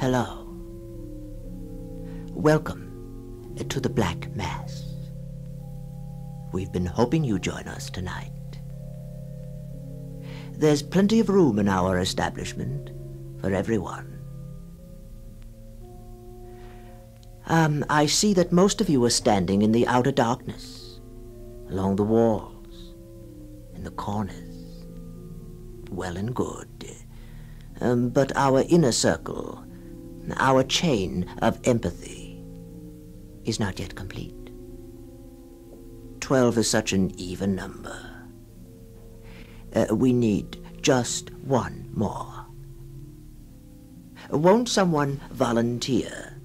Hello. Welcome to the Black Mass. We've been hoping you'd join us tonight. There's plenty of room in our establishment for everyone. I see that most of you are standing in the outer darkness, along the walls, in the corners. Well and good. But our inner circle, our chain of empathy, is not yet complete. 12 is such an even number. We need just one more. Won't someone volunteer?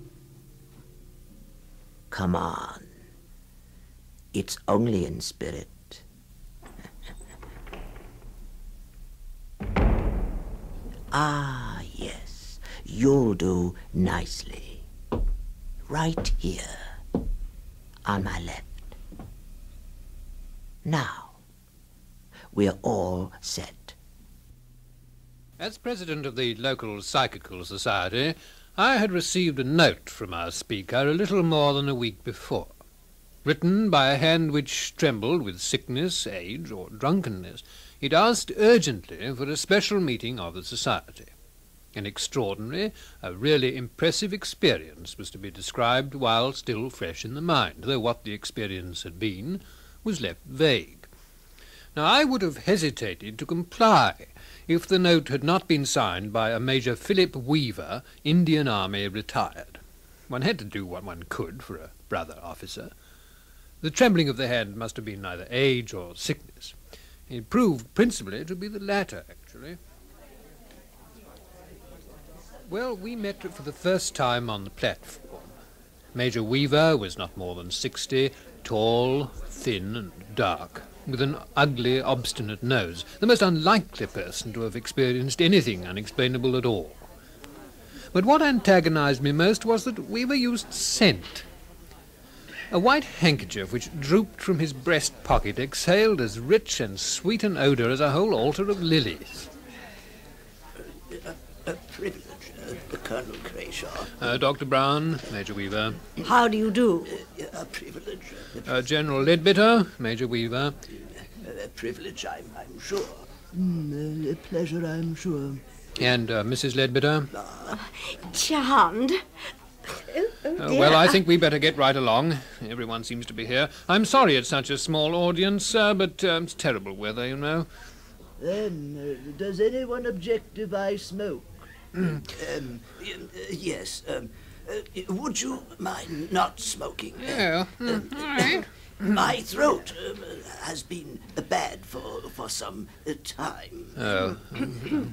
Come on. It's only in spirit. Ah, yes. You'll do nicely. Right here, on my left. Now, we're all set. As president of the local psychical society, I had received a note from our speaker a little more than a week before, written by a hand which trembled with sickness, age, or drunkenness. It asked urgently for a special meeting of the society. An extraordinary, a really impressive experience was to be described while still fresh in the mind, though what the experience had been was left vague. Now, I would have hesitated to comply if the note had not been signed by a Major Philip Weaver, Indian Army retired. One had to do what one could for a brother officer. The trembling of the hand must have been neither age or sickness. It proved principally to be the latter, actually. Well, we met for the first time on the platform. Major Weaver was not more than 60, tall, thin, and dark, with an ugly, obstinate nose, the most unlikely person to have experienced anything unexplainable at all. But what antagonized me most was that Weaver used scent. A white handkerchief which drooped from his breast pocket exhaled as rich and sweet an odour as a whole altar of lilies. A privilege, Colonel Crayshaw. Dr. Brown, Major Weaver. How do you do? A privilege. General Ledbetter, Major Weaver. A privilege, I'm sure. A pleasure, I'm sure. And Mrs. Ledbetter. Charmed. Well, I think we better get right along. Everyone seems to be here. I'm sorry it's such a small audience, sir, but it's terrible weather, you know. Then, does anyone object if I smoke? Yes. Would you mind not smoking? Yeah, all right. My throat has been bad for some time. Oh,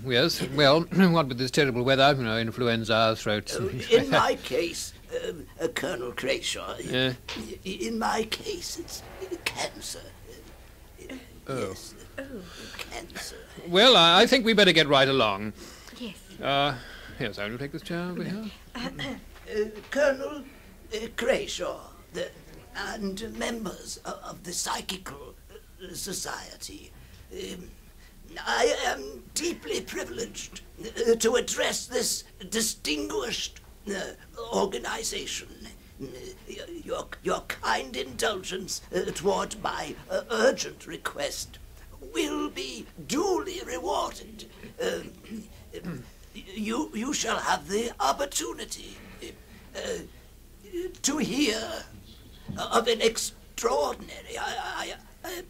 yes. Well, what with this terrible weather, you know, influenza, throats. In my case, Colonel Crayshaw, Yeah. In my case, it's cancer. Yes, cancer. Well, I think we better get right along. Yes. Yes, I will take this chair over here. Colonel Crayshaw, and members of the Psychical Society, I am deeply privileged to address this distinguished organization. Your kind indulgence toward my urgent request will be duly rewarded. You shall have the opportunity to hear of an extraordinary, I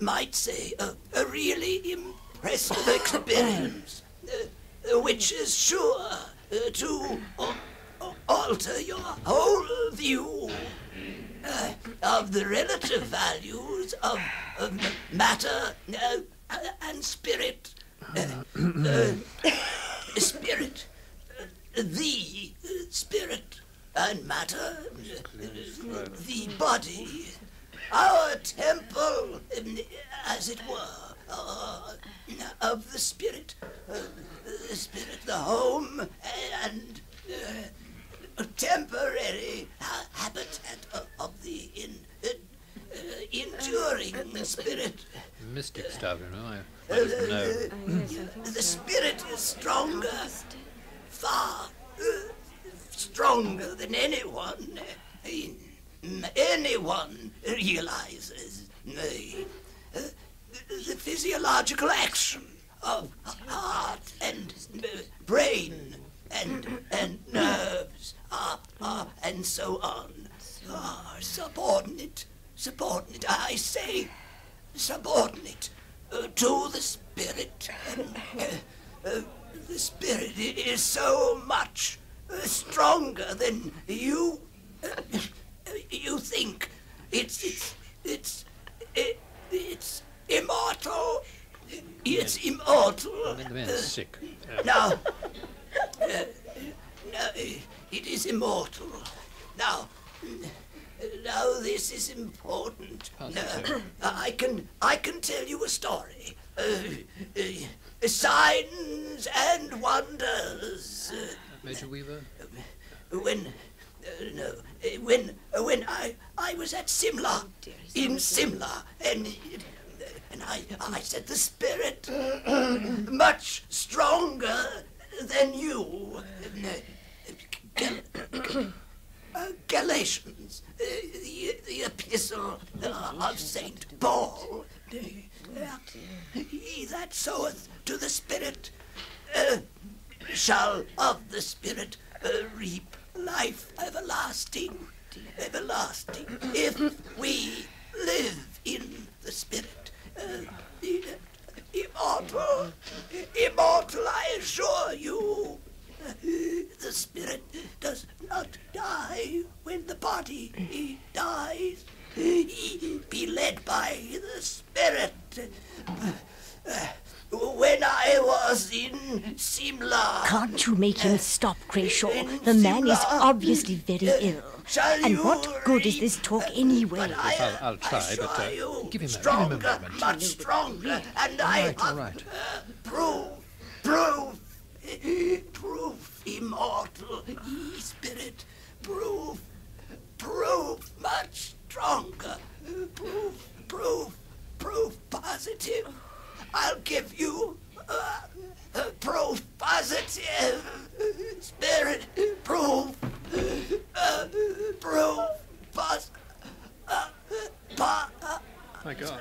might say, a really impressive experience, which is sure to alter your whole view of the relative values of matter and spirit. Spirit, the spirit, and matter, the body, our temple, as it were, of the spirit, the home and temporary habitat of the enduring spirit. Mystic stuff, you know. I don't know. The spirit is stronger, far stronger than anyone realizes. The physiological action of heart and brain and nerves and so on are subordinate, I say, subordinate to the spirit. The spirit is so much stronger than you think. It's immortal. It's immortal. The man's sick. Now, it is immortal. Now, this is important. I can tell you a story. Signs and wonders. Major Weaver? When I was at Simla, in Simla, and I said the spirit much stronger than you. Galatians, the epistle of Saint Paul. He that soweth to the spirit shall of the spirit reap life everlasting. Everlasting. If we live in the spirit, immortal, I assure you. The spirit does not die when the body dies. Be led by the spirit. When I was in Simla... Can't you make him stop, Grayshaw? The man is obviously very ill. And what good is this talk anyway? I'll try, but give him a moment. Much stronger, and All right. Proof, immortal, spirit, proof, much stronger, proof, positive. I'll give you proof, positive, spirit, proof, My God.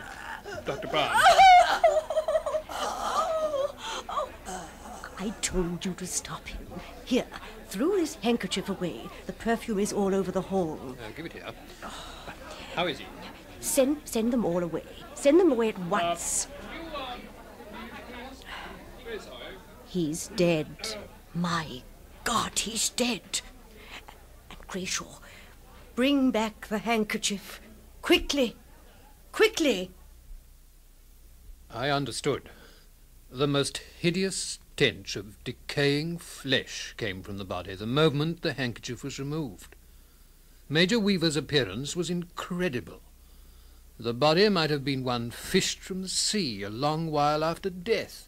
Dr. Barnes. I told you to stop him. Here, throw this handkerchief away. The perfume is all over the hall. Give it here. How is he? Send them all away. Send them away at once. He's dead. My God, he's dead. And Grayshaw, bring back the handkerchief. Quickly. Quickly. I understood. The most hideous stench of decaying flesh came from the body the moment the handkerchief was removed. Major Weaver's appearance was incredible. The body might have been one fished from the sea a long while after death.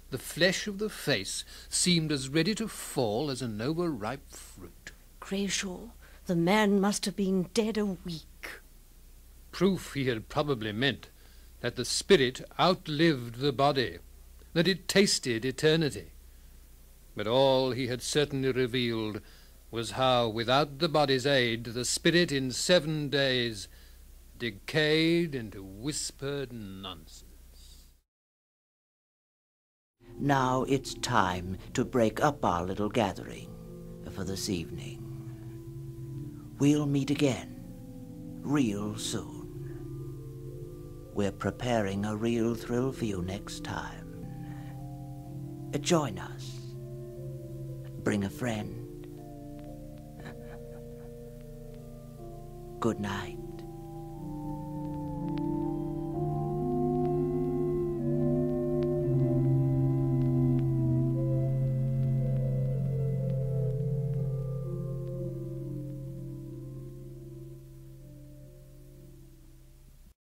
The flesh of the face seemed as ready to fall as an overripe fruit. Grayshaw, the man must have been dead a week. Proof he had probably meant that the spirit outlived the body, that it tasted eternity. But all he had certainly revealed was how, without the body's aid, the spirit in 7 days decayed into whispered nonsense. Now it's time to break up our little gathering for this evening. We'll meet again real soon. We're preparing a real thrill for you next time. Join us. Bring a friend. Good night.